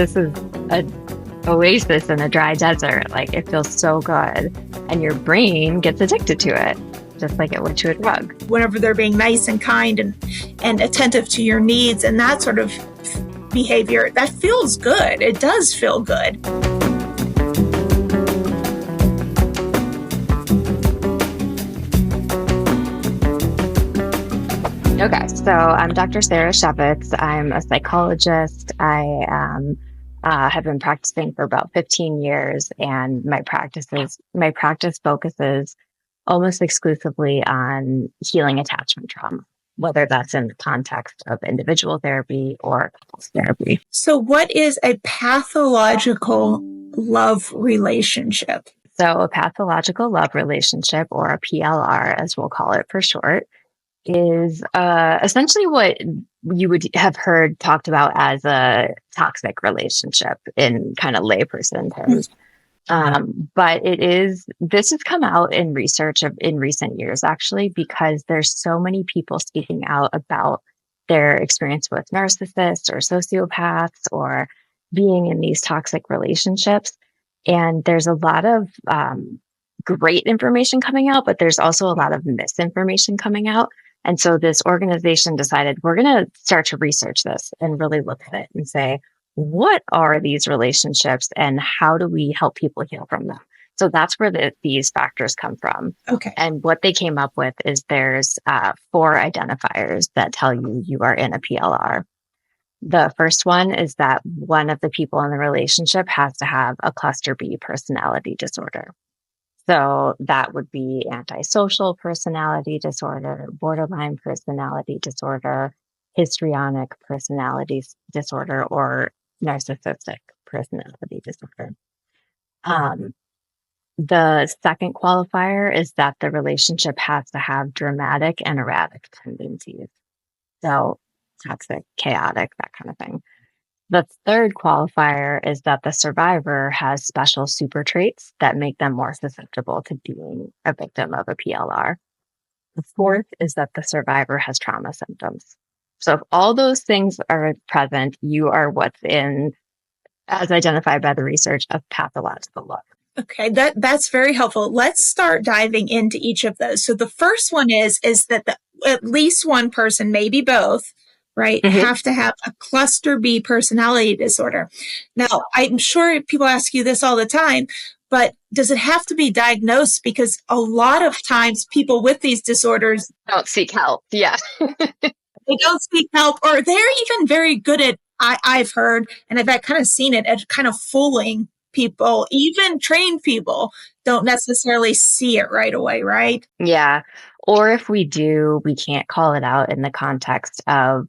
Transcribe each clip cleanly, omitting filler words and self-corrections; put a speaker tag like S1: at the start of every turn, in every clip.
S1: this is an oasis in a dry desert. Like, it feels so good. And your brain gets addicted to it, just like it would to a drug.
S2: Whenever they're being nice and kind and attentive to your needs and that sort of behavior, that feels good. It does feel good.
S1: Okay, so I'm Dr. Sarah Shepitz. I'm a psychologist. I have been practicing for about 15 years, and my practice focuses almost exclusively on healing attachment trauma, whether that's in the context of individual therapy or couples therapy.
S2: So what is a pathological love relationship?
S1: So a pathological love relationship, or a PLR, as we'll call it for short, is essentially what you would have heard talked about as a toxic relationship in kind of layperson terms. But this has come out in research in recent years, actually, because there's so many people speaking out about their experience with narcissists or sociopaths or being in these toxic relationships. And there's a lot of great information coming out, but there's also a lot of misinformation coming out. And so this organization decided, we're going to start to research this and really look at it and say, what are these relationships and how do we help people heal from them? So that's where these factors come from.
S2: Okay.
S1: And what they came up with is there's 4 identifiers that tell you are in a PLR. The first one is that one of the people in the relationship has to have a cluster B personality disorder. So that would be antisocial personality disorder, borderline personality disorder, histrionic personality disorder, or narcissistic personality disorder. The second qualifier is that the relationship has to have dramatic and erratic tendencies. So toxic, chaotic, that kind of thing. The third qualifier is that the survivor has special super traits that make them more susceptible to being a victim of a PLR. The fourth is that the survivor has trauma symptoms. So if all those things are present, you are what's in, as identified by the research, of pathological love.
S2: Okay, that's very helpful. Let's start diving into each of those. So the first one is that at least one person, maybe both, right, have to have a cluster B personality disorder. Now, I'm sure people ask you this all the time, but does it have to be diagnosed? Because a lot of times people with these disorders
S1: don't seek help. Yeah.
S2: They don't seek help, or they're even very good at, I've heard, and I've kind of seen it, at kind of fooling people. Even trained people don't necessarily see it right away, right?
S1: Yeah. Or if we do, we can't call it out in the context of,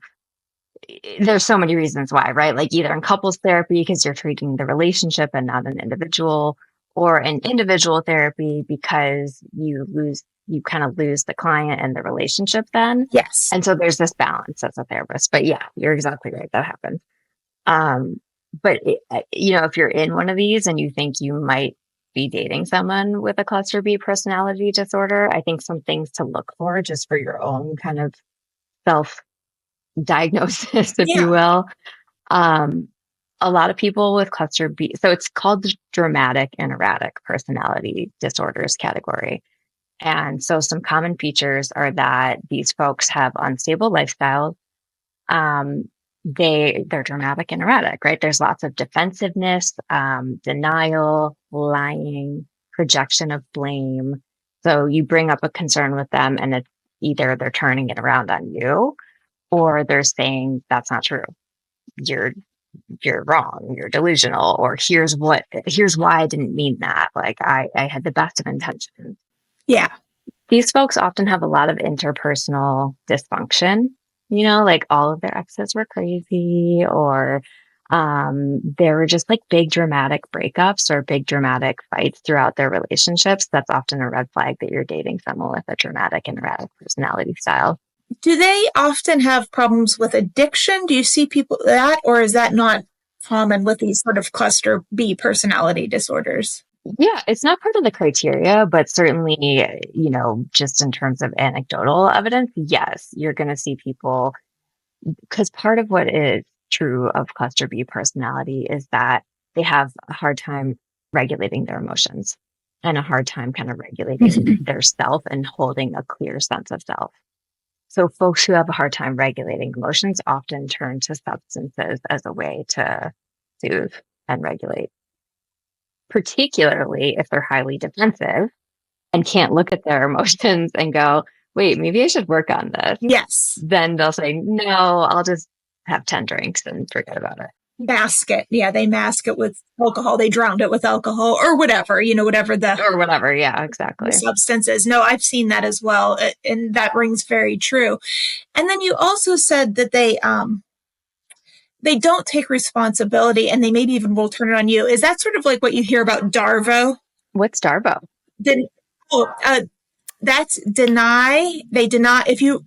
S1: there's so many reasons why, right? Like either in couples therapy because you're treating the relationship and not an individual, or in individual therapy because you kind of lose the client and the relationship then.
S2: Yes.
S1: And so there's this balance as a therapist. But yeah, you're exactly right. That happens. But if you're in one of these and you think you might be dating someone with a cluster B personality disorder, I think some things to look for just for your own kind of self-diagnosis, if you will. A lot of people with cluster B, so it's called the dramatic and erratic personality disorders category. And so some common features are that these folks have unstable lifestyles. They're dramatic and erratic, right? There's lots of defensiveness, denial, lying, projection of blame. So you bring up a concern with them and it's either they're turning it around on you or they're saying that's not true. You're wrong. You're delusional. Or here's why I didn't mean that. Like I had the best of intentions.
S2: Yeah.
S1: These folks often have a lot of interpersonal dysfunction, like all of their exes were crazy, or there were just like big dramatic breakups or big dramatic fights throughout their relationships. That's often a red flag that you're dating someone with a dramatic and erratic personality style.
S2: Do they often have problems with addiction? Do you see people that, or is that not common with these sort of cluster B personality disorders?
S1: Yeah, it's not part of the criteria, but certainly, just in terms of anecdotal evidence, yes, you're going to see people, because part of what is true of cluster B personality is that they have a hard time regulating their emotions and a hard time kind of regulating their self and holding a clear sense of self. So folks who have a hard time regulating emotions often turn to substances as a way to soothe and regulate, particularly if they're highly defensive and can't look at their emotions and go, wait, maybe I should work on this.
S2: Yes.
S1: Then they'll say, no, I'll just have 10 drinks and forget about it.
S2: Mask it. Yeah, they mask it with alcohol. They drowned it with alcohol or whatever, whatever
S1: whatever. Yeah, exactly.
S2: The substance is. No, I've seen that as well. And that rings very true. And then you also said that they don't take responsibility and they maybe even will turn it on you. Is that sort of like what you hear about Darvo?
S1: What's Darvo?
S2: That's deny. They deny. If you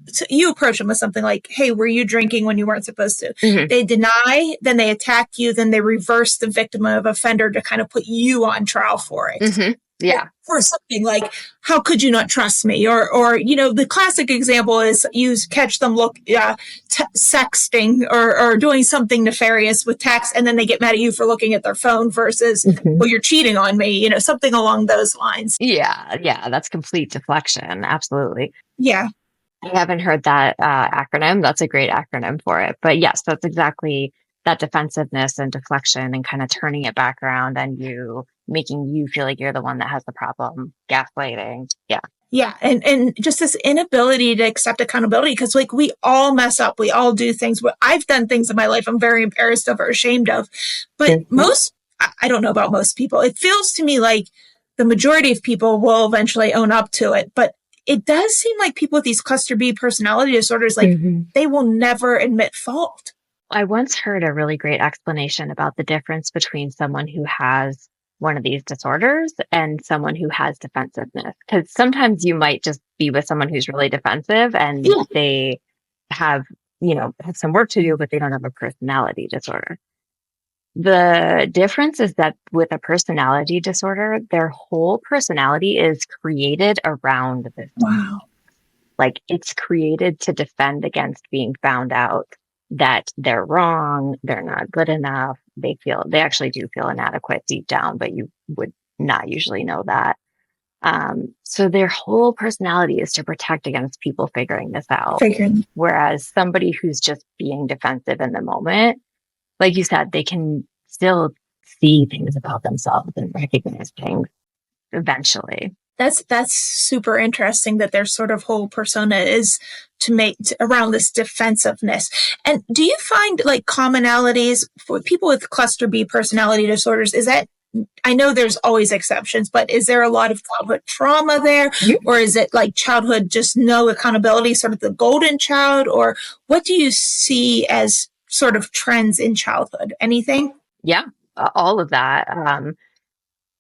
S2: approach them with something like, hey, were you drinking when you weren't supposed to? Mm-hmm. They deny, then they attack you, then they reverse the victim of offender to kind of put you on trial for it.
S1: Mm-hmm. Yeah.
S2: For something like, how could you not trust me? Or the classic example is you catch them sexting or doing something nefarious with text, and then they get mad at you for looking at their phone versus, well, you're cheating on me, something along those lines.
S1: Yeah. Yeah. That's complete deflection. Absolutely.
S2: Yeah.
S1: I haven't heard that acronym. That's a great acronym for it. But yes, that's exactly that defensiveness and deflection and kind of turning it back around and making you feel like you're the one that has the problem, gaslighting. Yeah.
S2: Yeah. And just this inability to accept accountability, because like we all mess up. We all do things. I've done things in my life I'm very embarrassed of or ashamed of. But I don't know about most people. It feels to me like the majority of people will eventually own up to it. But it does seem like people with these cluster B personality disorders, like they will never admit fault.
S1: I once heard a really great explanation about the difference between someone who has one of these disorders and someone who has defensiveness. Because sometimes you might just be with someone who's really defensive and they have some work to do, but they don't have a personality disorder. The difference is that with a personality disorder, their whole personality is created around this.
S2: Wow.
S1: Like it's created to defend against being found out that they're wrong, they're not good enough. They actually do feel inadequate deep down, but you would not usually know that. So their whole personality is to protect against people figuring this out. Whereas somebody who's just being defensive in the moment, like you said, they can still see things about themselves and recognize things eventually.
S2: That's super interesting that their sort of whole persona is around this defensiveness. And do you find like commonalities for people with cluster B personality disorders? Is that, I know there's always exceptions, but is there a lot of childhood trauma there? Or is it like childhood, just no accountability, sort of the golden child? Or what do you see as sort of trends in childhood? Anything?
S1: Yeah, all of that.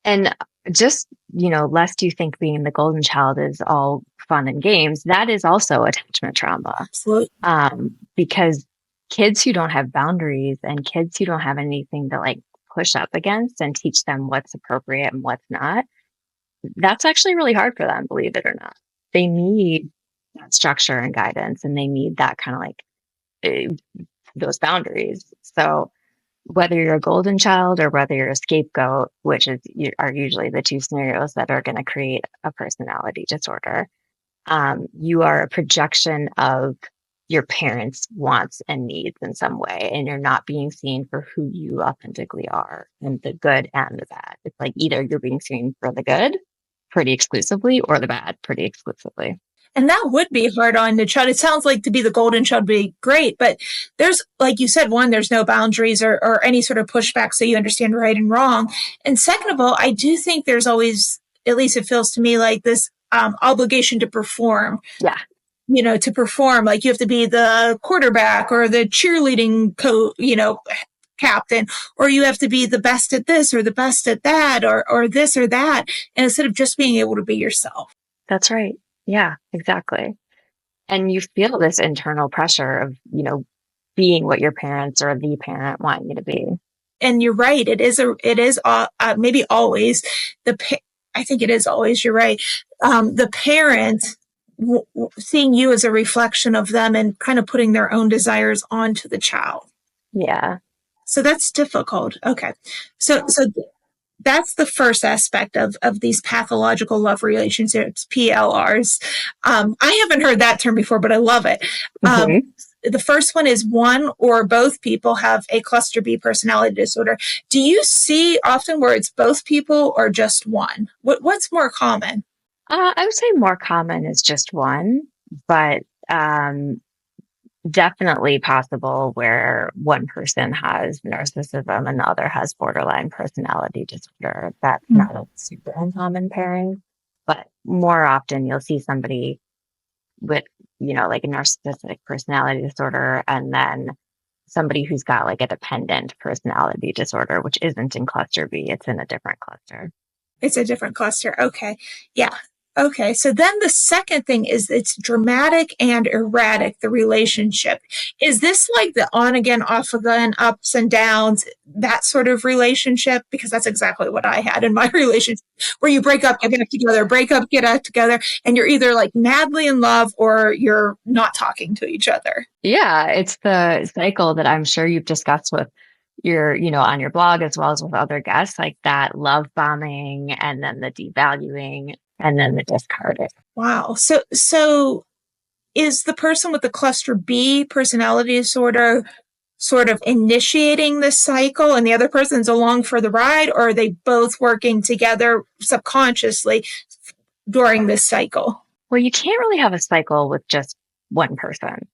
S1: And just, lest you think being the golden child is all fun and games, that is also attachment trauma.
S2: Absolutely.
S1: Because kids who don't have boundaries and kids who don't have anything to like push up against and teach them what's appropriate and what's not, that's actually really hard for them, believe it or not. They need that structure and guidance, and they need that kind of like those boundaries. So whether you're a golden child or whether you're a scapegoat, which are usually the two scenarios that are going to create a personality disorder, you are a projection of your parents' wants and needs in some way, and you're not being seen for who you authentically are, and the good and the bad. It's like either you're being seen for the good pretty exclusively or the bad pretty exclusively.
S2: And that would be hard on the child. It sounds like to be the golden child would be great, but there's, like you said, one, there's no boundaries or any sort of pushback so you understand right and wrong. And second of all, I do think there's always, at least it feels to me like this obligation to perform.
S1: Yeah.
S2: To perform, like you have to be the quarterback or the cheerleading captain, or you have to be the best at this or the best at that or this or that. And instead of just being able to be yourself.
S1: That's right. Yeah, exactly. And you feel this internal pressure of, being what your parents or the parent want you to be.
S2: And you're right. It is maybe always I think it is always, you're right. The parent seeing you as a reflection of them and kind of putting their own desires onto the child.
S1: Yeah.
S2: So that's difficult. Okay. So that's the first aspect of these pathological love relationships, PLRs. I haven't heard that term before, but I love it.
S1: Mm-hmm.
S2: The first one is one or both people have a cluster B personality disorder. Do you see often where it's both people or just one? What's more common?
S1: I would say more common is just one, but definitely possible where one person has narcissism and the other has borderline personality disorder. That's not a super uncommon pairing, but more often you'll see somebody with, like a narcissistic personality disorder and then somebody who's got like a dependent personality disorder, which isn't in cluster B, it's in a different cluster.
S2: It's a different cluster. Okay. Yeah. Okay. So then the second thing is it's dramatic and erratic, the relationship. Is this like the on again, off again, ups and downs, that sort of relationship? Because that's exactly what I had in my relationship, where you break up, get back together, break up, get back together, and you're either like madly in love or you're not talking to each other.
S1: Yeah, it's the cycle that I'm sure you've discussed with on your blog as well as with other guests, like that love bombing and then the devaluing and then the discarding.
S2: Wow. So is the person with the cluster B personality disorder sort of initiating this cycle and the other person's along for the ride, or are they both working together subconsciously during this cycle?
S1: Well, you can't really have a cycle with just one person,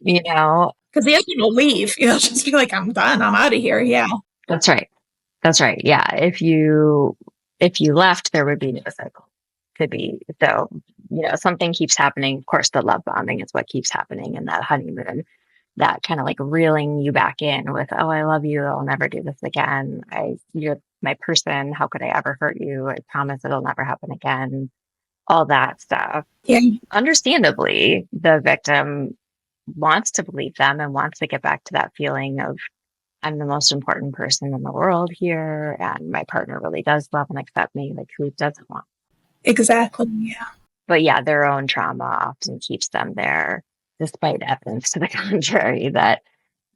S2: Because the other one will leave, just be like, I'm done, I'm out of here. Yeah.
S1: That's right. That's right. Yeah. If you left, there would be no cycle. Could be. So, something keeps happening. Of course, the love bombing is what keeps happening in that honeymoon, that kind of like reeling you back in with, oh, I love you. I'll never do this again. You're my person. How could I ever hurt you? I promise it'll never happen again. All that stuff.
S2: Yeah.
S1: Understandably, the victim wants to believe them and wants to get back to that feeling of, I'm the most important person in the world here, and my partner really does love and accept me. Like, who doesn't want?
S2: Exactly. Yeah.
S1: But yeah, their own trauma often keeps them there, despite evidence to the contrary that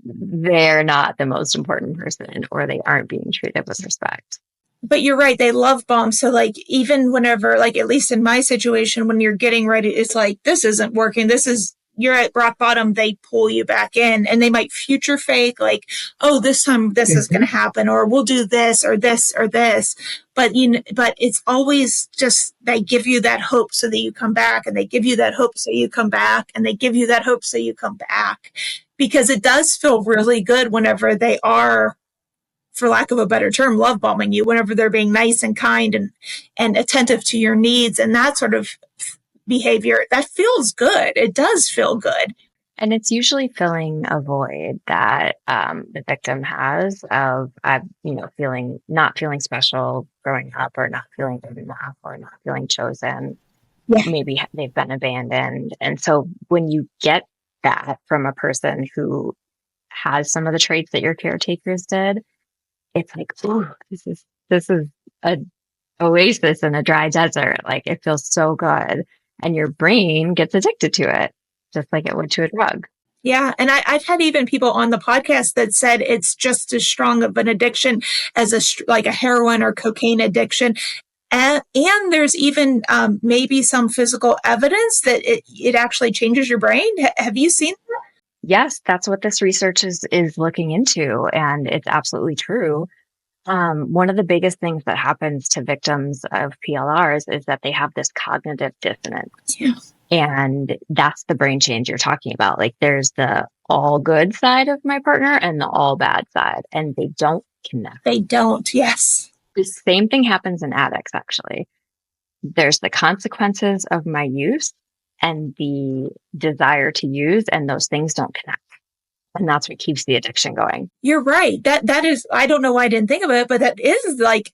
S1: they're not the most important person or they aren't being treated with respect.
S2: But you're right, they love bomb. So like, even whenever, like, at least in my situation, when you're getting ready, it's like, this isn't working. You're at rock bottom, they pull you back in, and they might future fake, like, oh, this time this is going to happen, or we'll do this or this or this. But but it's always just, they give you that hope so that you come back, and they give you that hope so you come back, and they give you that hope so you come back, because it does feel really good whenever they are, for lack of a better term, love bombing you, whenever they're being nice and kind and attentive to your needs and that sort of behavior. That feels good. It does feel good.
S1: And it's usually filling a void that the victim has of, not feeling special growing up, or not feeling good enough, or not feeling chosen. Yeah. Maybe they've been abandoned. And so when you get that from a person who has some of the traits that your caretakers did, it's like, ooh, this is a oasis in a dry desert. Like, it feels so good. And your brain gets addicted to it, just like it would to a drug.
S2: Yeah. And I've had even people on the podcast that said it's just as strong of an addiction as a heroin or cocaine addiction. And there's even maybe some physical evidence that it actually changes your brain. Have you seen that?
S1: Yes, that's what this research is looking into. And it's absolutely true. One of the biggest things that happens to victims of PLRs is that they have this cognitive dissonance.
S2: Yeah.
S1: And that's the brain change you're talking about. Like, there's the all good side of my partner and the all bad side, and they don't connect.
S2: They don't. Yes.
S1: The same thing happens in addicts, actually. There's the consequences of my use and the desire to use, and those things don't connect. And that's what keeps the addiction going.
S2: You're right. That is, I don't know why I didn't think of it, but that is like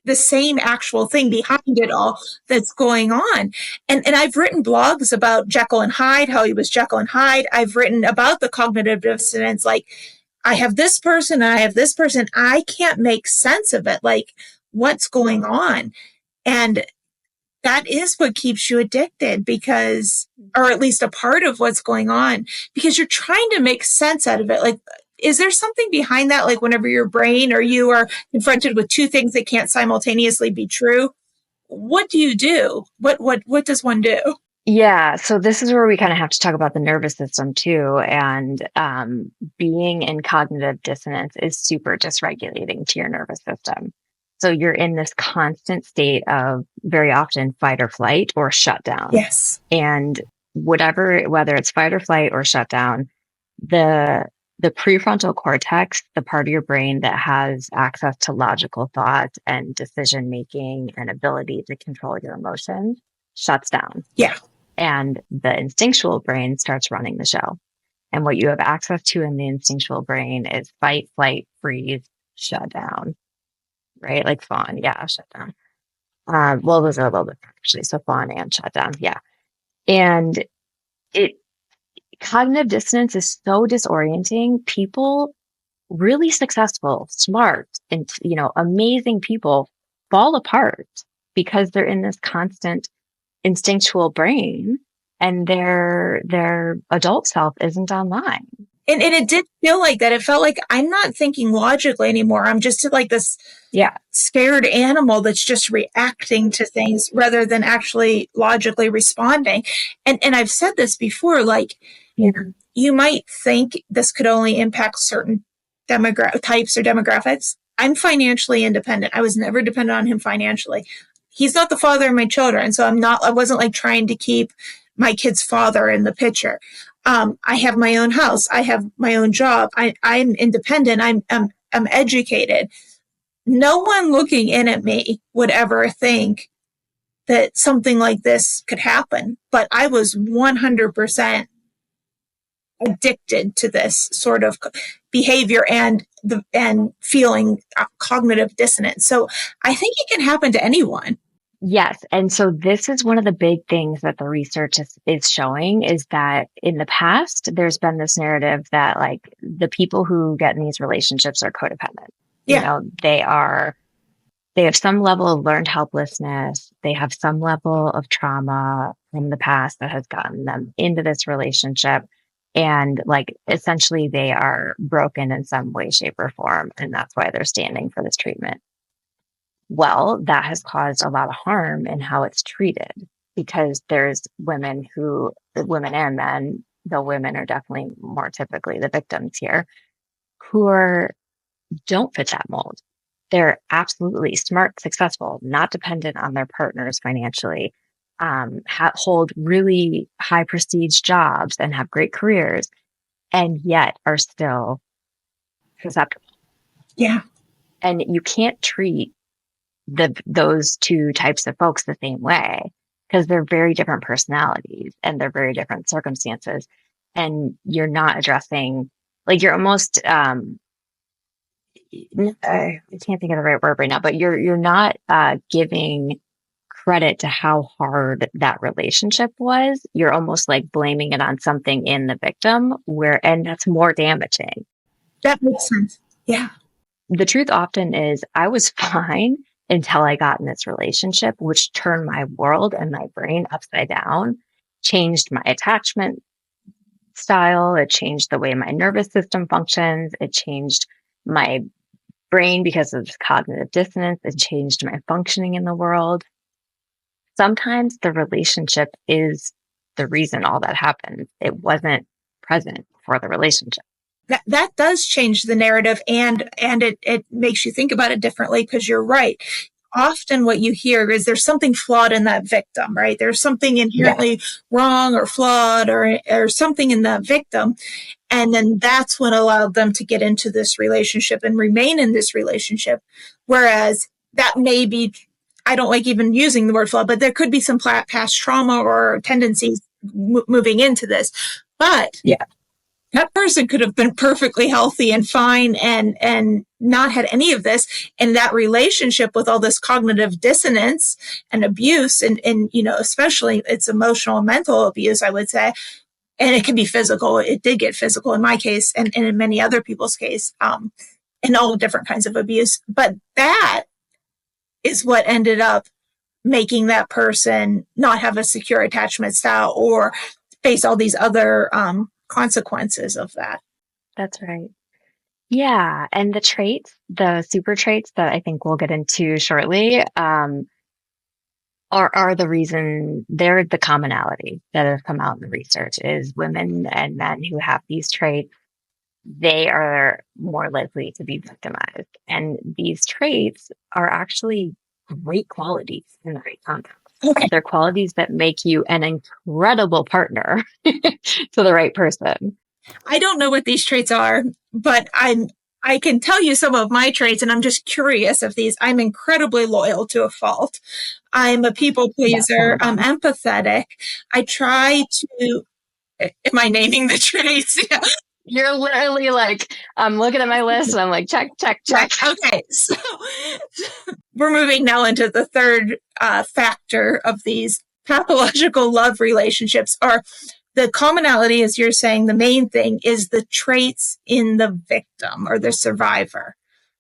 S2: the same actual thing behind it all that's going on. And I've written blogs about Jekyll and Hyde, how he was Jekyll and Hyde. I've written about the cognitive dissonance. Like, I have this person and I have this person. I can't make sense of it. Like, what's going on? And that is what keeps you addicted, because, or at least a part of what's going on, because you're trying to make sense out of it. Like, is there something behind that? Like whenever your brain or you are confronted with two things that can't simultaneously be true, what do you do? What does one do?
S1: Yeah. So this is where we kind of have to talk about the nervous system too. And being in cognitive dissonance is super dysregulating to your nervous system. So you're in this constant state of very often fight or flight or shutdown.
S2: Yes.
S1: And whether it's fight or flight or shutdown, the prefrontal cortex, the part of your brain that has access to logical thought and decision making and ability to control your emotions, shuts down.
S2: Yeah.
S1: And the instinctual brain starts running the show. And what you have access to in the instinctual brain is fight, flight, freeze, shut down, right? Like fawn. Yeah, shut down. Well, those are a little bit actually. So fawn and shut down. Yeah. And cognitive dissonance is so disorienting. People really successful, smart, and, amazing people fall apart because they're in this constant instinctual brain and their adult self isn't online.
S2: And it did feel like that. It felt like I'm not thinking logically anymore. I'm just like this scared animal that's just reacting to things rather than actually logically responding. And I've said this before, like you might think this could only impact certain types or demographics. I'm financially independent. I was never dependent on him financially. He's not the father of my children. So I wasn't like trying to keep my kid's father in the picture. I have my own house. I have my own job. I'm independent. I'm educated. No one looking in at me would ever think that something like this could happen. But I was 100% addicted to this sort of behavior and feeling cognitive dissonance. So I think it can happen to anyone.
S1: Yes. And so this is one of the big things that the research is showing is that in the past, there's been this narrative that like the people who get in these relationships are codependent.
S2: Yeah.
S1: They have some level of learned helplessness. They have some level of trauma from the past that has gotten them into this relationship. And like essentially they are broken in some way, shape, or form. And that's why they're standing for this treatment. Well, that has caused a lot of harm in how it's treated because there's women and men, though women are definitely more typically the victims here, who don't fit that mold. They're absolutely smart, successful, not dependent on their partners financially, hold really high prestige jobs and have great careers, and yet are still susceptible.
S2: Yeah.
S1: And you can't treat those two types of folks the same way because they're very different personalities and they're very different circumstances. And you're not addressing, like you're almost, I can't think of the right word right now, but you're not giving credit to how hard that relationship was. You're almost like blaming it on something in the victim and that's more damaging.
S2: That makes sense. Yeah.
S1: The truth often is I was fine until I got in this relationship, which turned my world and my brain upside down, changed my attachment style. It changed the way my nervous system functions. It changed my brain because of cognitive dissonance. It changed my functioning in the world. Sometimes the relationship is the reason all that happens. It wasn't present for the relationship.
S2: That does change the narrative and it makes you think about it differently because you're right. Often what you hear is there's something flawed in that victim, right? There's something inherently wrong or flawed or something in that victim. And then that's what allowed them to get into this relationship and remain in this relationship. Whereas that may be, I don't like even using the word flaw, but there could be some past trauma or tendencies moving into this. But that person could have been perfectly healthy and fine and not had any of this. And that relationship with all this cognitive dissonance and abuse and especially it's emotional and mental abuse, I would say. And it can be physical. It did get physical in my case and in many other people's case, and all different kinds of abuse. But that is what ended up making that person not have a secure attachment style or face all these other, consequences of that.
S1: That's right. Yeah. And the traits, the super traits that I think we'll get into shortly, are the reason they're the commonality that have come out in the research is women and men who have these traits, they are more likely to be victimized. And these traits are actually great qualities in the right context.
S2: Okay.
S1: They're qualities that make you an incredible partner to the right person.
S2: I don't know what these traits are, but I can tell you some of my traits, and I'm just curious of these. I'm incredibly loyal to a fault. I'm a people pleaser. I'm empathetic. I try to. Am I naming the traits? Yeah.
S1: You're literally like, I'm looking at my list and I'm like, check, check, check.
S2: Okay, so we're moving now into the third factor of these pathological love relationships. Are the commonality, as you're saying, the main thing is the traits in the victim or the survivor.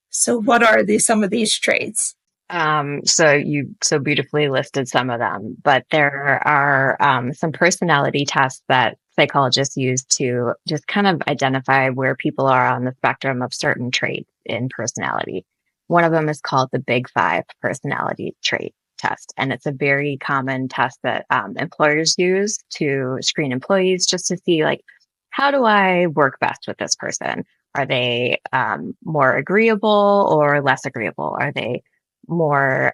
S2: So what are some of these traits?
S1: So you so beautifully listed some of them, but there are some personality tests that psychologists use to just kind of identify where people are on the spectrum of certain traits in personality. One of them is called the Big Five personality trait test, and it's a very common test that employers use to screen employees just to see like, how do I work best with this person? Are they more agreeable or less agreeable? Are they more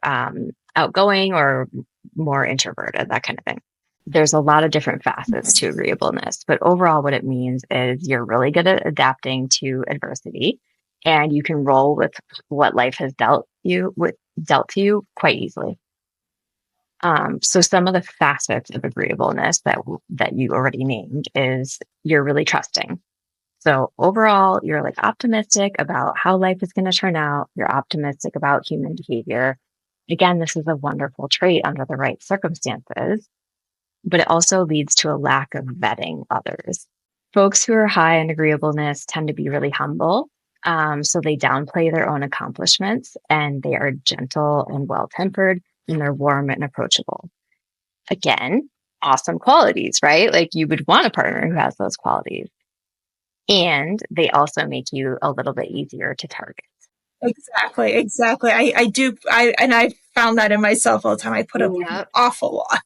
S1: outgoing or more introverted, that kind of thing. There's a lot of different facets to agreeableness, but overall, what it means is you're really good at adapting to adversity and you can roll with what life has dealt to you quite easily. So some of the facets of agreeableness that you already named is you're really trusting. So overall, you're like optimistic about how life is going to turn out. You're optimistic about human behavior. Again, this is a wonderful trait under the right circumstances, but it also leads to a lack of vetting others. Folks who are high in agreeableness tend to be really humble. So they downplay their own accomplishments and they are gentle and well-tempered and they're warm and approachable. Again, awesome qualities, right? Like you would want a partner who has those qualities. And they also make you a little bit easier to target.
S2: Exactly. I found that in myself all the time. I put up with an awful lot.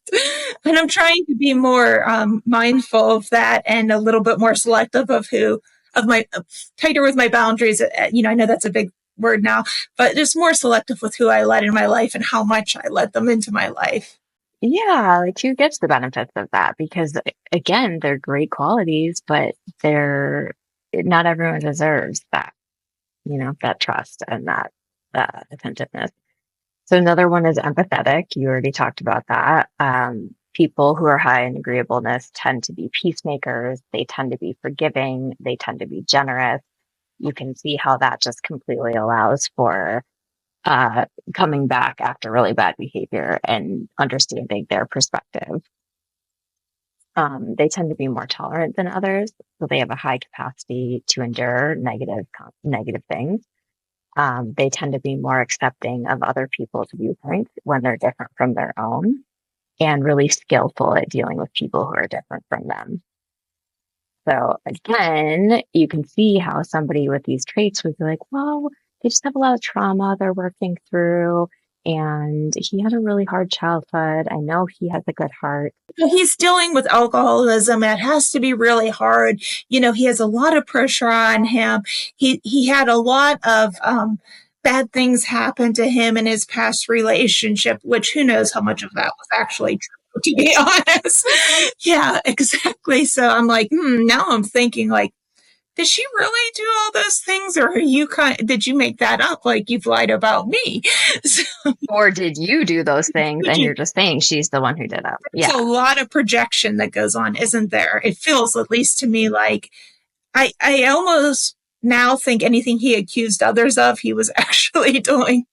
S2: And I'm trying to be more mindful of that and a little bit more selective of tighter with my boundaries. I know that's a big word now, but just more selective with who I let in my life and how much I let them into my life.
S1: Yeah, like who gets the benefits of that? Because again, they're great qualities, but not everyone deserves that, that trust and that attentiveness. So another one is empathetic. You already talked about that. People who are high in agreeableness tend to be peacemakers. They tend to be forgiving. They tend to be generous. You can see how that just completely allows for coming back after really bad behavior and understanding their perspective. They tend to be more tolerant than others, so they have a high capacity to endure negative things. They tend to be more accepting of other people's viewpoints when they're different from their own, and really skillful at dealing with people who are different from them. So again, you can see how somebody with these traits would be like, well, they just have a lot of trauma they're working through. And he had a really hard childhood. I know he has a good heart.
S2: He's dealing with alcoholism. It has to be really hard. He has a lot of pressure on him. He had a lot of bad things happen to him in his past relationship, which who knows how much of that was actually true, to be honest. Yeah, exactly. So I'm like, now I'm thinking like, did she really do all those things, or did you make that up? Like you've lied about me? So,
S1: or did you do those things and you're just saying she's the one who did it?
S2: There's a lot of projection that goes on, isn't there? It feels, at least to me, like I almost now think anything he accused others of, he was actually doing.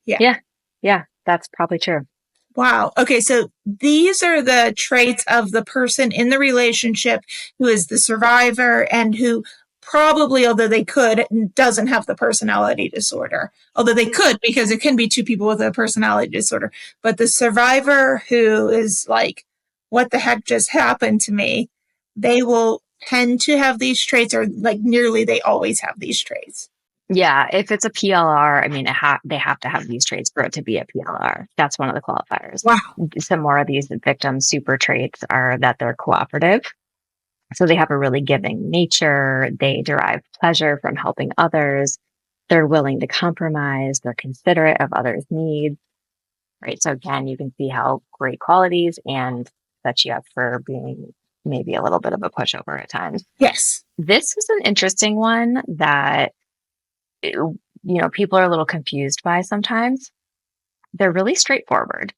S1: Yeah, that's probably true.
S2: Wow. Okay. So these are the traits of the person in the relationship who is the survivor and who probably, although they could, doesn't have the personality disorder. Although they could, because it can be two people with a personality disorder. But the survivor who is like, what the heck just happened to me? They will tend to have these traits, or like nearly they always have these traits?
S1: Yeah, if it's a PLR, I mean, they have to have these traits for it to be a PLR. That's one of the qualifiers.
S2: Wow.
S1: Some more of these victim super traits are that they're cooperative. So they have a really giving nature. They derive pleasure from helping others. They're willing to compromise. They're considerate of others' needs, right? So again, you can see how great qualities and set you up for being maybe a little bit of a pushover at times.
S2: Yes.
S1: This is an interesting one that people are a little confused by sometimes. They're really straightforward.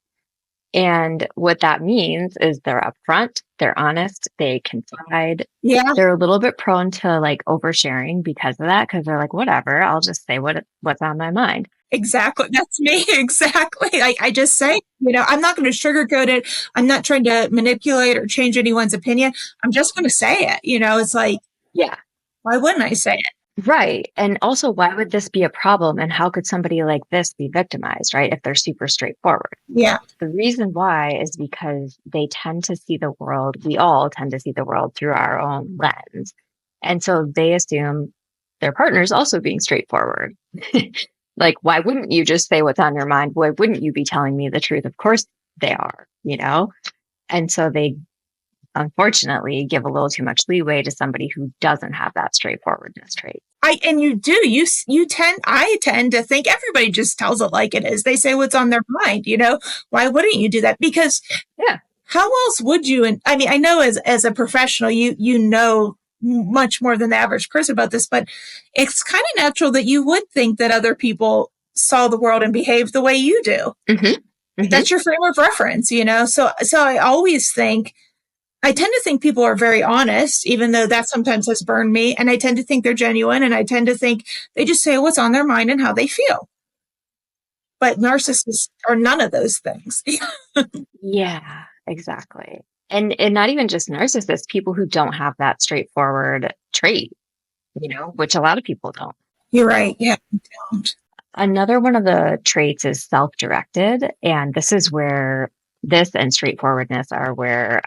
S1: And what that means is they're upfront, they're honest, they confide.
S2: Yeah.
S1: They're a little bit prone to like oversharing because of that, because they're like, whatever, I'll just say what's on my mind.
S2: Exactly. That's me. Exactly. I just say, I'm not going to sugarcoat it. I'm not trying to manipulate or change anyone's opinion. I'm just going to say it. It's like,
S1: yeah,
S2: why wouldn't I say it?
S1: Right. And also, why would this be a problem? And how could somebody like this be victimized, right? If they're super straightforward.
S2: Yeah.
S1: The reason why is because they tend to see the world, we all tend to see the world through our own lens. And so they assume their partner's also being straightforward. Like, why wouldn't you just say what's on your mind? Why wouldn't you be telling me the truth? Of course they are, And so they unfortunately give a little too much leeway to somebody who doesn't have that straightforwardness trait.
S2: And you do, I tend to think everybody just tells it like it is. They say what's on their mind, why wouldn't you do that? Because how else would you? And I mean, I know as a professional, you know much more than the average person about this, but it's kind of natural that you would think that other people saw the world and behaved the way you do.
S1: Mm-hmm. Mm-hmm.
S2: That's your frame of reference, So I always I tend to think people are very honest, even though that sometimes has burned me. And I tend to think they're genuine. And I tend to think they just say what's on their mind and how they feel. But narcissists are none of those things.
S1: Yeah, exactly. And not even just narcissists, people who don't have that straightforward trait, which a lot of people don't.
S2: You're right. Yeah, I don't.
S1: Another one of the traits is self-directed. And this is where this and straightforwardness are where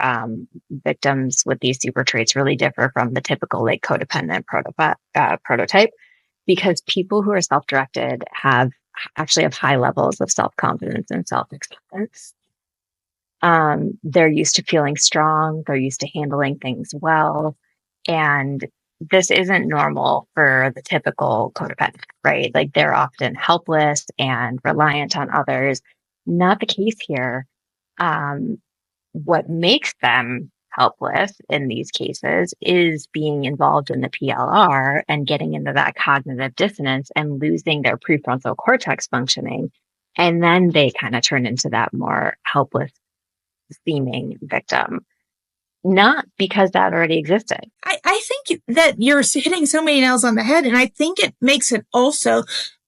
S1: victims with these super traits really differ from the typical like codependent prototype, because people who are self-directed actually have high levels of self-confidence and self-acceptance. They're used to feeling strong. They're used to handling things well. And this isn't normal for the typical codependent, right? Like they're often helpless and reliant on others. Not the case here. What makes them helpless in these cases is being involved in the PLR and getting into that cognitive dissonance and losing their prefrontal cortex functioning. And then they kind of turn into that more helpless seeming victim. Not because that already existed.
S2: I think that you're hitting so many nails on the head. And I think it makes it also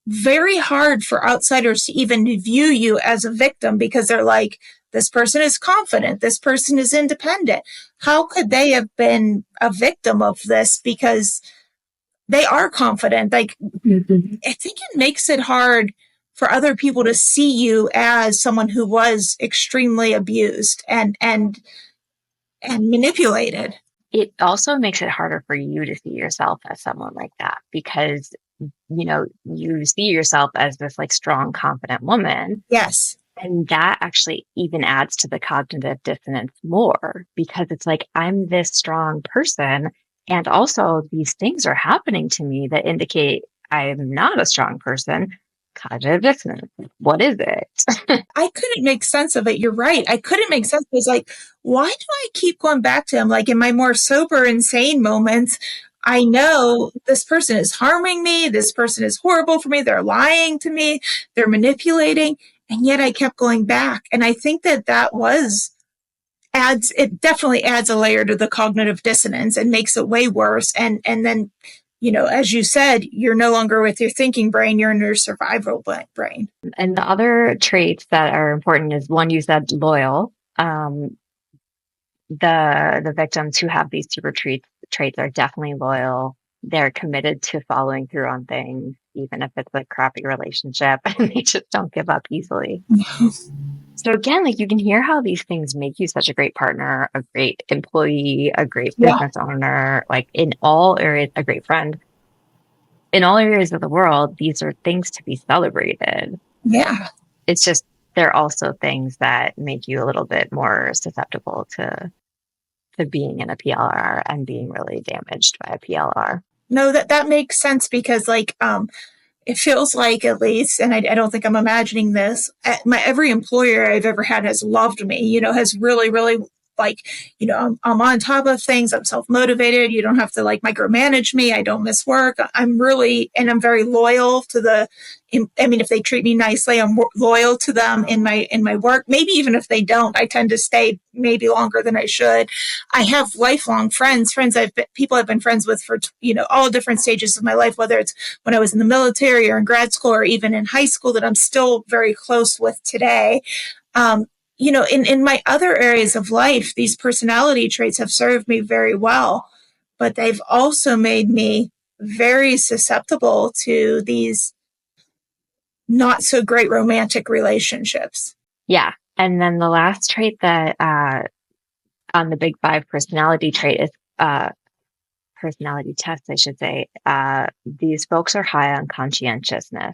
S2: very hard for outsiders to even view you as a victim, because they're like, this person is confident. This person is independent. How could they have been a victim of this? Because they are confident. Like, mm-hmm. I think it makes it hard for other people to see you as someone who was extremely abused and manipulated.
S1: It also makes it harder for you to see yourself as someone like that, because, you see yourself as this like strong, confident woman.
S2: Yes.
S1: And that actually even adds to the cognitive dissonance more, because it's like, I'm this strong person. And also these things are happening to me that indicate I'm not a strong person. Cognitive dissonance. What is it?
S2: I couldn't make sense of it. You're right. I couldn't make sense. It was like, why do I keep going back to him? Like in my more sober, insane moments, I know this person is harming me. This person is horrible for me. They're lying to me. They're manipulating. And yet I kept going back. And I think that it definitely adds a layer to the cognitive dissonance and makes it way worse. And then, as you said, you're no longer with your thinking brain, you're in your survival brain.
S1: And the other traits that are important is one, you said loyal. The victims who have these super traits are definitely loyal. They're committed to following through on things, even if it's a crappy relationship, and they just don't give up easily. So again, like you can hear how these things make you such a great partner, a great employee, a great
S2: Yeah.
S1: business owner, like in all areas, a great friend. In all areas of the world, these are things to be celebrated.
S2: Yeah.
S1: It's just they're also things that make you a little bit more susceptible to being in a PLR and being really damaged by a PLR.
S2: No, that makes sense because like it feels like, at least, and I don't think I'm imagining this, every employer I've ever had has loved me, has really, really, like, I'm on top of things. I'm self-motivated. You don't have to like micromanage me. I don't miss work. I'm very loyal to if they treat me nicely, I'm loyal to them in my work. Maybe even if they don't, I tend to stay maybe longer than I should. I have lifelong people I've been friends with for, all different stages of my life, whether it's when I was in the military or in grad school or even in high school, that I'm still very close with today. In my other areas of life, these personality traits have served me very well, but they've also made me very susceptible to these not so great romantic relationships.
S1: Yeah. And then the last trait that on the Big Five personality trait is personality test, I should say. These folks are high on conscientiousness.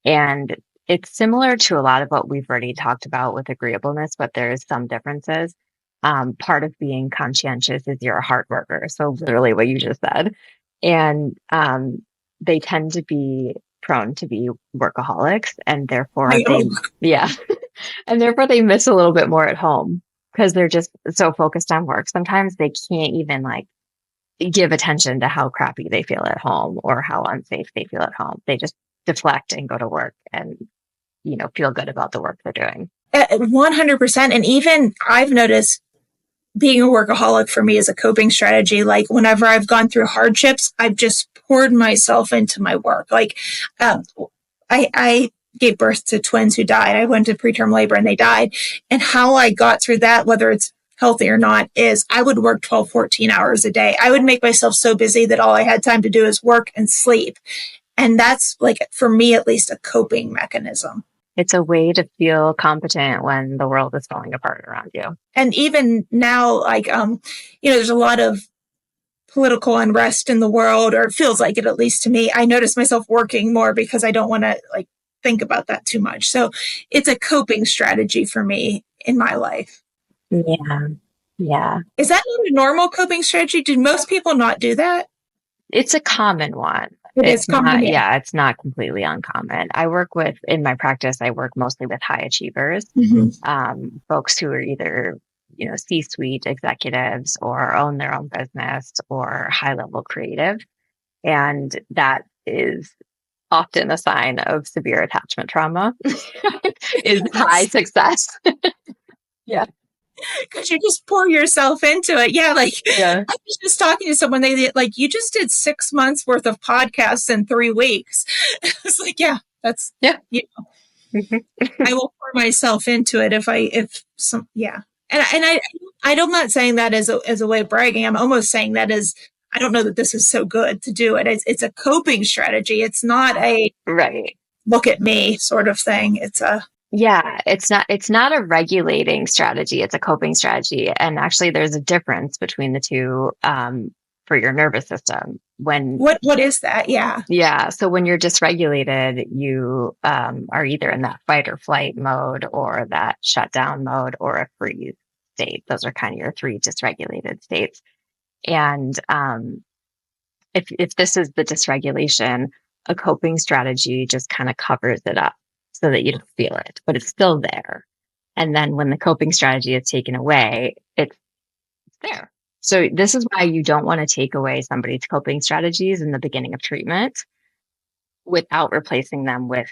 S1: And it's similar to a lot of what we've already talked about with agreeableness, but there's some differences. Part of being conscientious is you're a hard worker. So literally what you just said. And they tend to be prone to be workaholics, and therefore yeah. And therefore they miss a little bit more at home because they're just so focused on work. Sometimes they can't even like give attention to how crappy they feel at home or how unsafe they feel at home. They just deflect and go to work and, feel good about the work they're doing.
S2: 100%. And even I've noticed being a workaholic for me is a coping strategy. Like whenever I've gone through hardships, I've just poured myself into my work. Like I gave birth to twins who died. I went to preterm labor and they died. And how I got through that, whether it's healthy or not, is I would work 12, 14 hours a day. I would make myself so busy that all I had time to do is work and sleep. And that's, like, for me, at least, a coping mechanism.
S1: It's a way to feel competent when the world is falling apart around you.
S2: And even now, like, there's a lot of political unrest in the world, or it feels like it, at least to me. I notice myself working more because I don't want to like think about that too much. So it's a coping strategy for me in my life.
S1: Yeah. Yeah.
S2: Is that not a normal coping strategy? Do most people not do that?
S1: It's a common one.
S2: It's common.
S1: Yeah, it's not completely uncommon. In my practice, I work mostly with high achievers, folks who are either, C-suite executives or own their own business or high-level creative. And that is often a sign of severe attachment trauma is high success. Yeah.
S2: Because you just pour yourself into it. Yeah. Like, I was just talking to someone, you just did 6 months worth of podcasts in 3 weeks. I was like, yeah, that's, I will pour myself into it And I'm not saying that as a way of bragging. I'm almost saying that as, I don't know that this is so good to do it. It's a coping strategy. It's not a look at me sort of thing. It's
S1: not a regulating strategy. It's a coping strategy. And actually there's a difference between the two, for your nervous system.
S2: What is that? Yeah.
S1: Yeah. So when you're dysregulated, you, are either in that fight or flight mode or that shutdown mode or a freeze state. Those are kind of your 3 dysregulated states. And, if this is the dysregulation, a coping strategy just kind of covers it up so that you don't feel it, but it's still there. And then when the coping strategy is taken away, it's there. So this is why you don't want to take away somebody's coping strategies in the beginning of treatment without replacing them with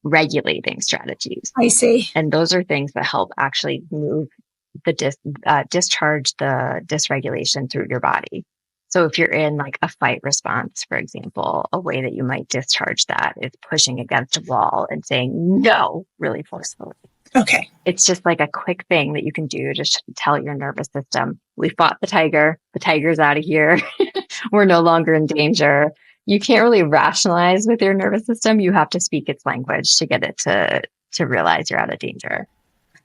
S1: regulating strategies.
S2: I see.
S1: And those are things that help actually move discharge the dysregulation through your body. So if you're in like a fight response, for example, a way that you might discharge that is pushing against a wall and saying no really forcefully.
S2: Okay.
S1: It's just like a quick thing that you can do to tell your nervous system, we fought the tiger. The tiger's out of here. We're no longer in danger. You can't really rationalize with your nervous system. You have to speak its language to get it to realize you're out of danger.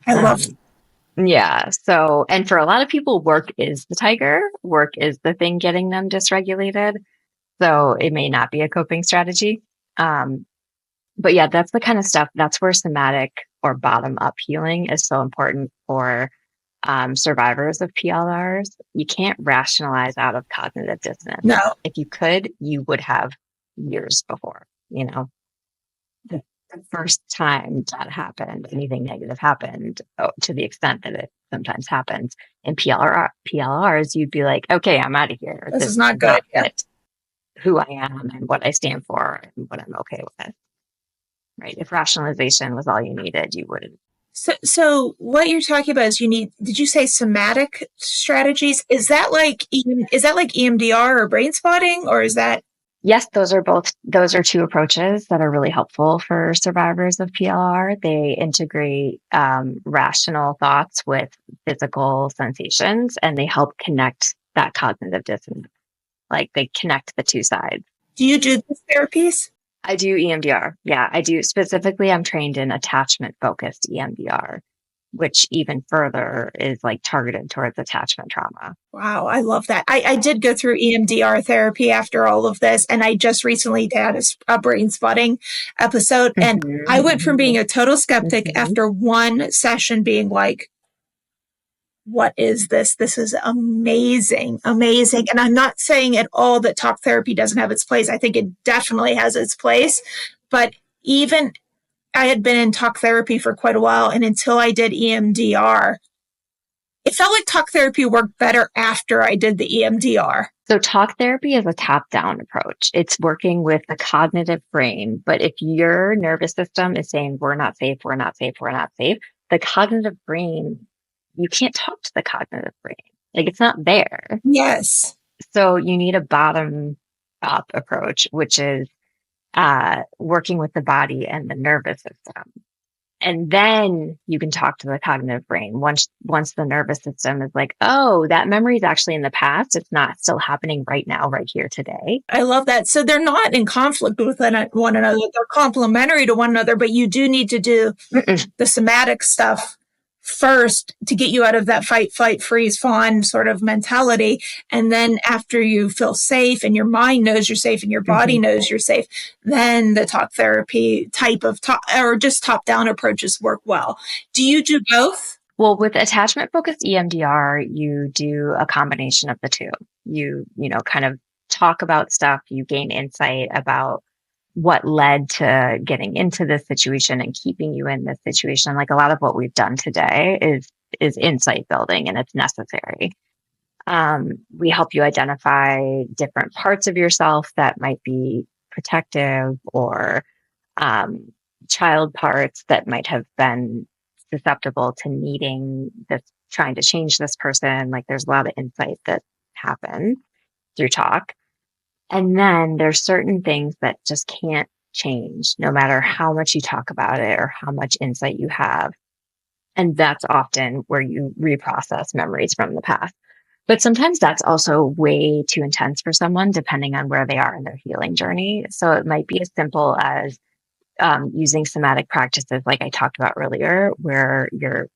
S2: I love
S1: Yeah. So, and for a lot of people, work is the tiger. Work is the thing getting them dysregulated. So it may not be a coping strategy. Um, but yeah, that's the kind of stuff, that's where somatic or bottom up healing is so important for survivors of PLRs. You can't rationalize out of cognitive dissonance.
S2: no.
S1: If you could, you would have years before, you know. The first time that happened, anything negative happened, to the extent that it sometimes happens in PLRs, you'd be like, okay, I'm out of here.
S2: This
S1: This
S2: is not
S1: does
S2: good.
S1: not fit who I am and what I stand for and what I'm okay with. Right? If rationalization was all you needed, you wouldn't.
S2: So what you're talking about is you need, did you say somatic strategies? Is that like EMDR or brain spotting, or is that?
S1: Yes, those are two approaches that are really helpful for survivors of PLR. They integrate rational thoughts with physical sensations, and they help connect that cognitive dissonance. Like they connect the two sides.
S2: Do you do these therapies?
S1: I do EMDR. Yeah, I do. Specifically, I'm trained in attachment focused EMDR, which even further is like targeted towards attachment trauma.
S2: Wow, I love that. I did go through EMDR therapy after all of this, and I just recently had a brain spotting episode, and I went from being a total skeptic after one session being like, what is this? This is amazing, amazing. And I'm not saying at all that talk therapy doesn't have its place. I think it definitely has its place. But even I had been in talk therapy for quite a while, and until I did EMDR, it felt like talk therapy worked better after I did the EMDR.
S1: So talk therapy is a top-down approach. It's working with the cognitive brain. But if your nervous system is saying, we're not safe, we're not safe, we're not safe, the cognitive brain, you can't talk to the cognitive brain. Like it's not there.
S2: Yes.
S1: So you need a bottom-up approach, which is working with the body and the nervous system. And then you can talk to the cognitive brain once the nervous system is like, oh, that memory is actually in the past. It's not still happening right now, right here today.
S2: I love that. So they're not in conflict with one another. They're complementary to one another, but you do need to do the somatic stuff first to get you out of that fight, flight, freeze, fawn sort of mentality. And then after you feel safe and your mind knows you're safe and your body knows you're safe, then the talk therapy type of or just top down approaches work well. Do you do both?
S1: Well, with attachment focused EMDR, you do a combination of the two. You kind of talk about stuff, you gain insight about what led to getting into this situation and keeping you in this situation. Like a lot of what we've done today is insight building, and it's necessary. We help you identify different parts of yourself that might be protective or child parts that might have been susceptible to needing this, trying to change this person. Like there's a lot of insight that happens through talk. And then there's certain things that just can't change no matter how much you talk about it or how much insight you have. And that's often where you reprocess memories from the past. But sometimes that's also way too intense for someone, depending on where they are in their healing journey. So it might be as simple as using somatic practices like I talked about earlier, where you're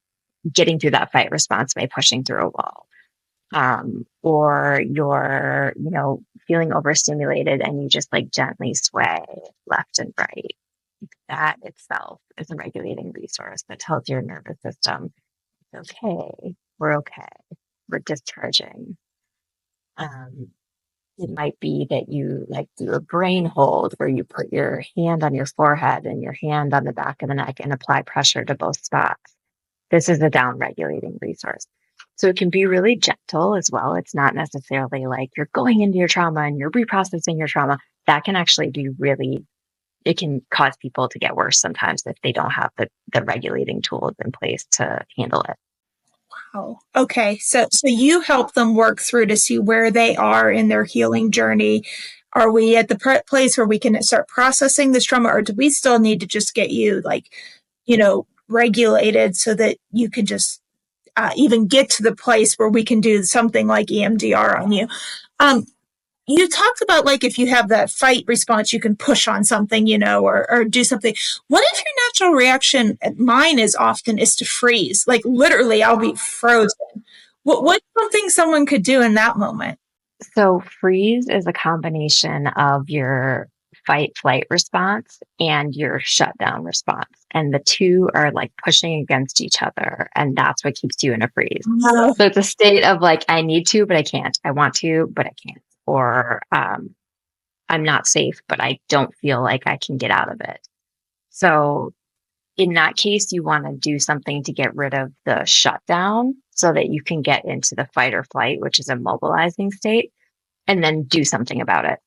S1: getting through that fight response by pushing through a wall. Or you're, feeling overstimulated and you just like gently sway left and right. That itself is a regulating resource that tells your nervous system, it's okay, we're okay, we're discharging. It might be that you like do a brain hold where you put your hand on your forehead and your hand on the back of the neck and apply pressure to both spots. This is a down regulating resource. So it can be really gentle as well. It's not necessarily like you're going into your trauma and you're reprocessing your trauma. That can actually be it can cause people to get worse sometimes if they don't have the regulating tools in place to handle it.
S2: Wow. Okay. So you help them work through to see where they are in their healing journey. Are we at the place where we can start processing this trauma, or do we still need to just get you regulated so that you can just even get to the place where we can do something like EMDR on you? you talked about like if you have that fight response, you can push on something, or do something. What if your natural reaction, mine is often, is to freeze? Like literally, I'll be frozen. What's something someone could do in that moment?
S1: So freeze is a combination of your fight flight response and your shutdown response. And the two are like pushing against each other. And that's what keeps you in a freeze. So it's a state of like, I need to, but I can't. I want to, but I can't. Or I'm not safe, but I don't feel like I can get out of it. So in that case, you want to do something to get rid of the shutdown so that you can get into the fight or flight, which is a mobilizing state, and then do something about it.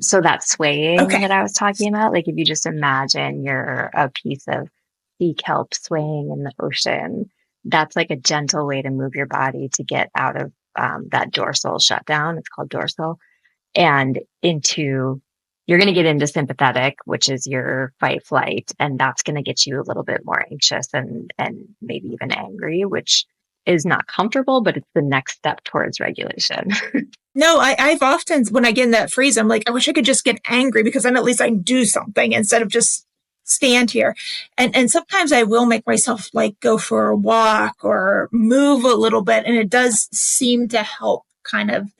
S1: So that swaying that I was talking about, like if you just imagine you're a piece of sea kelp swaying in the ocean, that's like a gentle way to move your body to get out of that dorsal shutdown. It's called dorsal, and you're going to get into sympathetic, which is your fight flight. And that's going to get you a little bit more anxious and maybe even angry, which is not comfortable, but it's the next step towards regulation.
S2: No, I've often, when I get in that freeze, I'm like, I wish I could just get angry because then at least I can do something instead of just stand here. And sometimes I will make myself like go for a walk or move a little bit. And it does seem to help kind of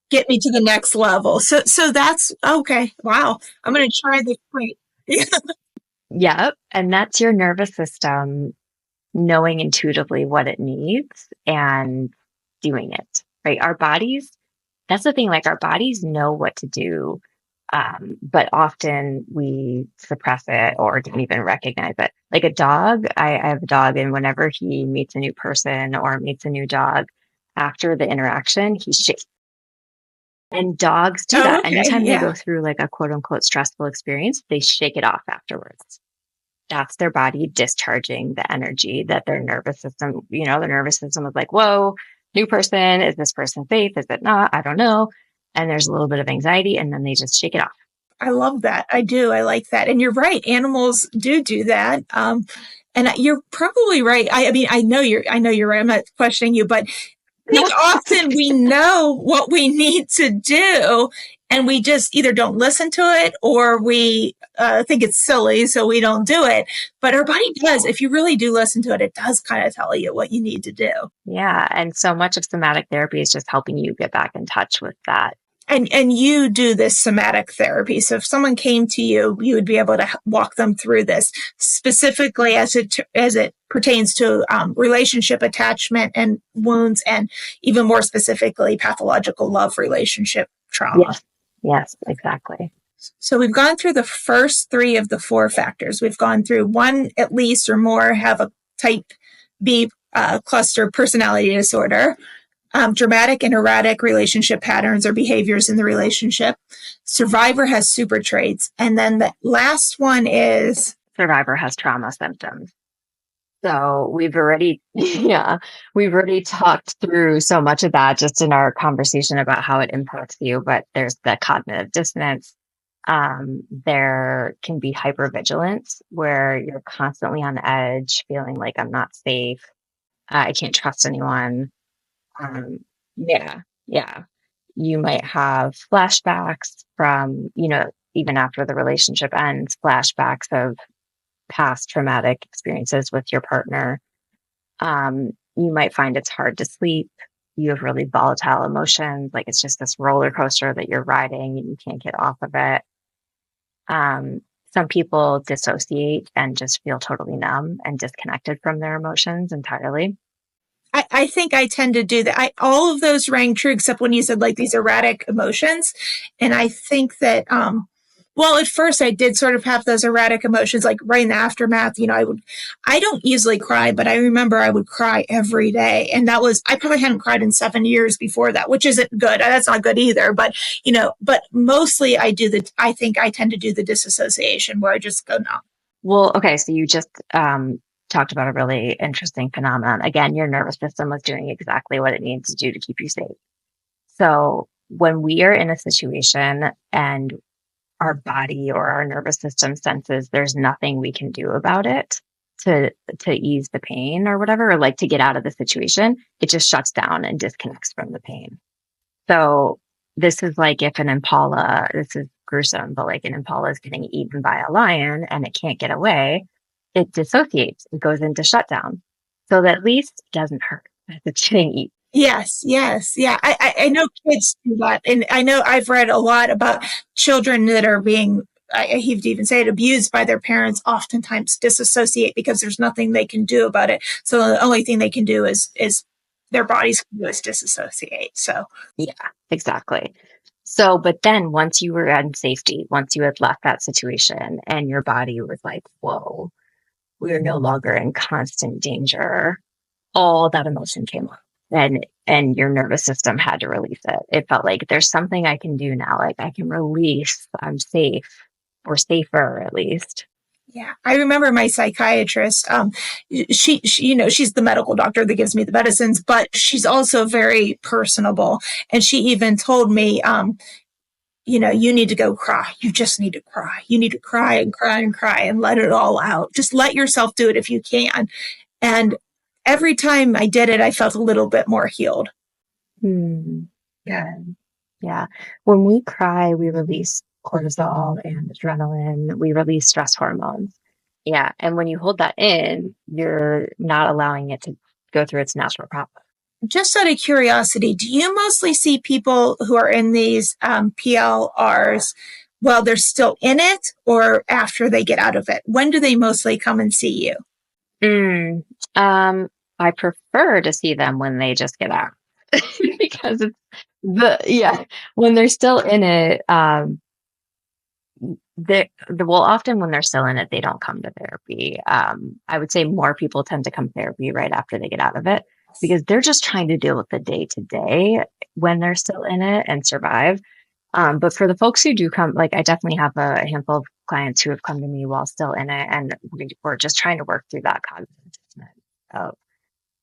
S2: get me to the next level. So that's okay. Wow. I'm going to try this. Great.
S1: Yep. And that's your nervous system knowing intuitively what it needs and doing it, right? Our bodies, that's the thing, like our bodies know what to do. But often we suppress it or don't even recognize it. Like a dog, I have a dog, and whenever he meets a new person or meets a new dog, after the interaction, he shakes. And dogs do that. Anytime they go through like a quote unquote stressful experience, they shake it off afterwards. That's their body discharging the energy that their nervous system, the nervous system is like, whoa, new person. Is this person safe? Is it not? I don't know. And there's a little bit of anxiety, and then they just shake it off.
S2: I love that. I do. I like that. And you're right. Animals do that. And you're probably right. I mean, I know you're right. I'm not questioning you, but I think often we know what we need to do, and we just either don't listen to it or we think it's silly, so we don't do it. But our body does. If you really do listen to it, it does kind of tell you what you need to do.
S1: Yeah. And so much of somatic therapy is just helping you get back in touch with that.
S2: And you do this somatic therapy. So if someone came to you, you would be able to walk them through this specifically as it pertains to relationship attachment and wounds, and even more specifically, pathological love relationship trauma.
S1: Yes, exactly.
S2: So we've gone through the first 3 of the 4 factors. We've gone through 1 at least or more have a type B cluster personality disorder. Dramatic and erratic relationship patterns or behaviors in the relationship. Survivor has super traits. And then the last one is
S1: survivor has trauma symptoms. So we've already talked through so much of that just in our conversation about how it impacts you, but there's the cognitive dissonance. There can be hypervigilance where you're constantly on edge, feeling like I'm not safe. I can't trust anyone. You might have flashbacks from, even after the relationship ends, flashbacks of past traumatic experiences with your partner. You might find it's hard to sleep. You have really volatile emotions. Like it's just this roller coaster that you're riding and you can't get off of it. Some people dissociate and just feel totally numb and disconnected from their emotions entirely.
S2: I think I tend to do that. All of those rang true, except when you said like these erratic emotions. And I think that, at first I did sort of have those erratic emotions, like right in the aftermath, I don't easily cry, but I remember I would cry every day. And I probably hadn't cried in 7 years before that, which isn't good. That's not good either. But, but mostly I think I tend to do the disassociation where I just go numb.
S1: Well, okay. So you just, talked about a really interesting phenomenon. Again, your nervous system was doing exactly what it needs to do to keep you safe. So when we are in a situation and our body or our nervous system senses there's nothing we can do about it to ease the pain or whatever, or like to get out of the situation, it just shuts down and disconnects from the pain. So this is like if an impala, this is gruesome, but like an impala is getting eaten by a lion and it can't get away, it dissociates, it goes into shutdown. So that at least it doesn't hurt as it's getting eaten.
S2: Yes, yes, yeah. I know kids do that, and I know I've read a lot about children that are being, I hate to even say it, abused by their parents. Oftentimes disassociate because there's nothing they can do about it. So the only thing they can do is their bodies can do is disassociate. So
S1: yeah, exactly. So, but then once you were in safety, once you had left that situation, and your body was like, "Whoa, we're no longer in constant danger," all that emotion came up, and your nervous system had to release it. It felt like there's something I can do now. Like I can release, I'm safe, or safer at least.
S2: yeah, I remember my psychiatrist. She, she's the medical doctor that gives me the medicines, but she's also very personable. And she even told me, you need to go cry. You just need to cry. You need to cry and cry and cry and let it all out. Just let yourself do it if you can. And every time I did it, I felt a little bit more healed.
S1: Yeah. Yeah. When we cry, we release cortisol and adrenaline. We release stress hormones. Yeah. And when you hold that in, you're not allowing it to go through its natural process.
S2: Just out of curiosity, do you mostly see people who are in these PLRs while they're still in it or after they get out of it? When do they mostly come and see you?
S1: I prefer to see them when they just get out because when they're still in it, often when they're still in it, they don't come to therapy. I would say more people tend to come to therapy right after they get out of it because they're just trying to deal with the day to day when they're still in it and survive. But for the folks who do come, like I definitely have a handful of clients who have come to me while still in it, and we're just trying to work through that cognitive assessment of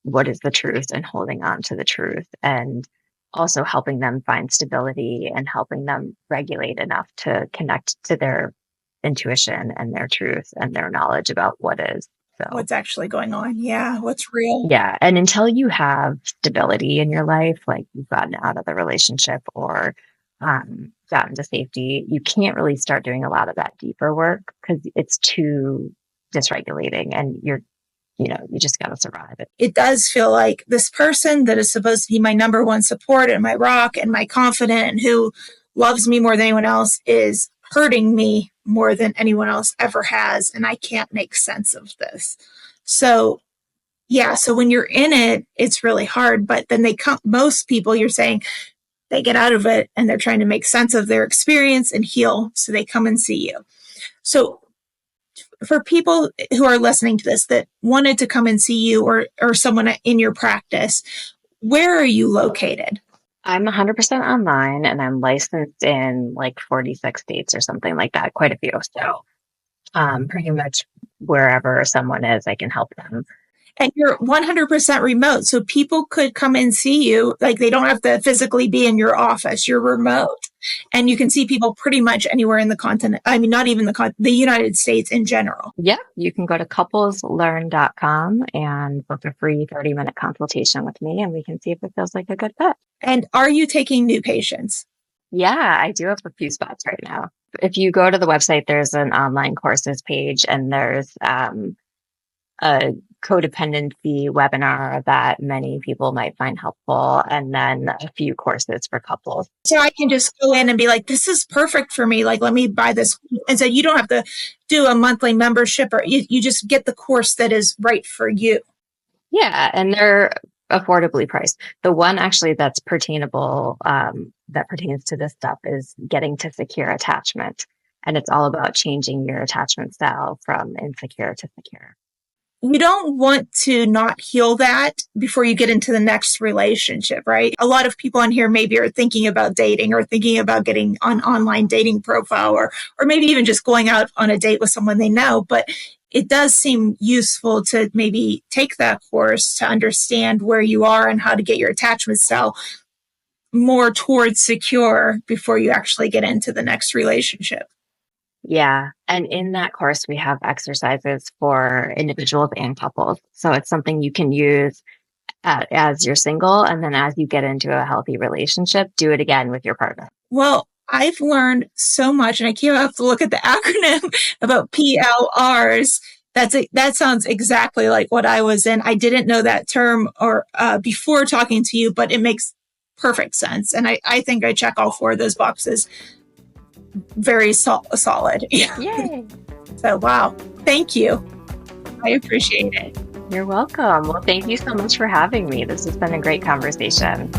S1: what is the truth and holding on to the truth, and also helping them find stability and helping them regulate enough to connect to their intuition and their truth and their knowledge about what is. So
S2: what's actually going on. Yeah. What's real.
S1: Yeah. And until you have stability in your life, like you've gotten out of the relationship or gotten to safety, you can't really start doing a lot of that deeper work because it's too dysregulating and you just got to survive it.
S2: It does feel like this person that is supposed to be my number one support and my rock and my confidant and who loves me more than anyone else is hurting me more than anyone else ever has. And I can't make sense of this. So, yeah. So when you're in it, it's really hard. But then most people, you're saying, they get out of it and they're trying to make sense of their experience and heal. So they come and see you. So for people who are listening to this that wanted to come and see you or someone in your practice, where are you located?
S1: I'm 100% online and I'm licensed in like 46 states or something like that, quite a few. So pretty much wherever someone is, I can help them.
S2: And you're 100% remote. So people could come and see you. Like they don't have to physically be in your office. You're remote. And you can see people pretty much anywhere in the continent. I mean, not even the United States in general.
S1: Yeah. You can go to coupleslearn.com and book a free 30-minute consultation with me and we can see if it feels like a good fit.
S2: And are you taking new patients?
S1: Yeah, I do have a few spots right now. If you go to the website, there's an online courses page and there's a codependency webinar that many people might find helpful, and then a few courses for couples.
S2: So I can just go in and be like, this is perfect for me. Like, let me buy this. And so you don't have to do a monthly membership or you just get the course that is right for you.
S1: Yeah. And they're affordably priced. The one actually that's pertainable, that pertains to this stuff is getting to secure attachment. And it's all about changing your attachment style from insecure to secure.
S2: You don't want to not heal that before you get into the next relationship, right? A lot of people on here maybe are thinking about dating or thinking about getting an online dating profile or maybe even just going out on a date with someone they know. But it does seem useful to maybe take that course to understand where you are and how to get your attachment style more towards secure before you actually get into the next relationship.
S1: Yeah. And in that course, we have exercises for individuals and couples. So it's something you can use as you're single. And then as you get into a healthy relationship, do it again with your partner.
S2: Well, I've learned so much, and I keep have to look at the acronym about PLRs. That sounds exactly like what I was in. I didn't know that term or before talking to you, but it makes perfect sense. And I think I check all 4 of those boxes. Very solid. Yeah.
S1: Yay.
S2: So, wow. Thank you. I appreciate it.
S1: You're welcome. Well, thank you so much for having me. This has been a great conversation.